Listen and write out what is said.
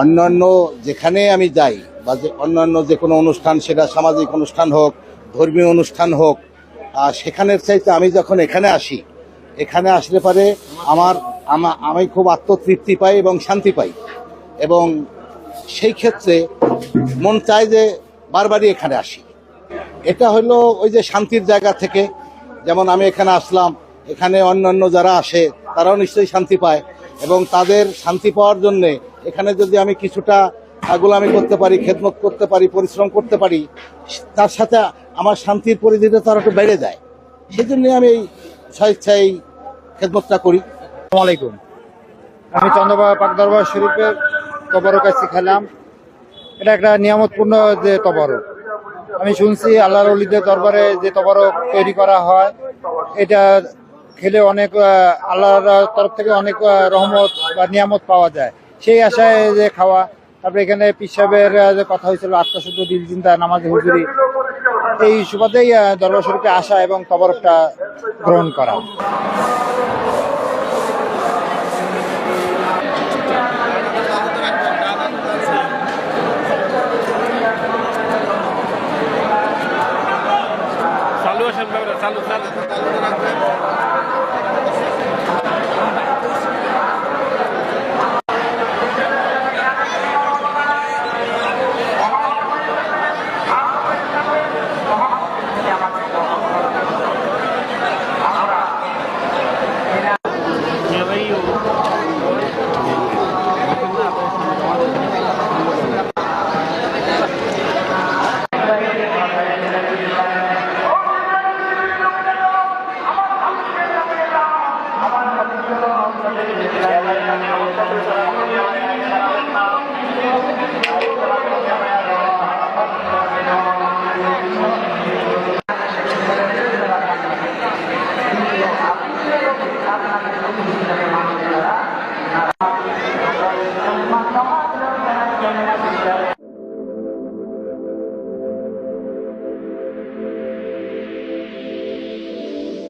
অন্যান্য যেখানে আমি যাই বা যে অন্যান্য যে কোনো অনুষ্ঠান, সেটা সামাজিক অনুষ্ঠান হোক, ধর্মীয় অনুষ্ঠান হোক, সেখানের চাইতে আমি যখন এখানে আসি, এখানে আসলে পারে আমি খুব আত্মতৃপ্তি পাই এবং শান্তি পাই, এবং সেই ক্ষেত্রে মন চায় যে বারবারই এখানে আসি। এটা হলো ওই যে শান্তির জায়গা থেকে, যেমন আমি এখানে আসলাম, এখানে অন্যান্য যারা আসে তারাও নিশ্চয়ই শান্তি পায়, এবং তাদের শান্তি পাওয়ার জন্যে এখানে যদি আমি কিছুটা গোলামি করতে পারি, খেদমত করতে পারি, পরিশ্রম করতে পারি, তার সাথে আমার শান্তির পরিধিটা তার একটু বেড়ে যায়। সেই জন্যে আমি এই স্বেচ্ছায় খেদমতটা করি। আসসালামু আলাইকুম। আমি চন্দ্রবাবা পাক দরবার শরীফের তবরক কাছে খেলাম। এটা একটা নিয়ামতপূর্ণ যে তবরক। আমি শুনছি আল্লাহর ওলিদের দরবারে যে তবরক তৈরি করা হয়, এটা খেলে অনেক আল্লাহর তরফ থেকে অনেক রহমত বা নিয়ামত পাওয়া যায়, সেই আশায় যে খাওয়া। তারপরে এখানে পীর সাহেবের যে কথা হয়েছিল আত্মশুদ্ধ দিল চিন্তা নামাজে হুজুরি, এই সুবাদেই দরবার শরীফে আসা এবং তবরকটা গ্রহণ করা।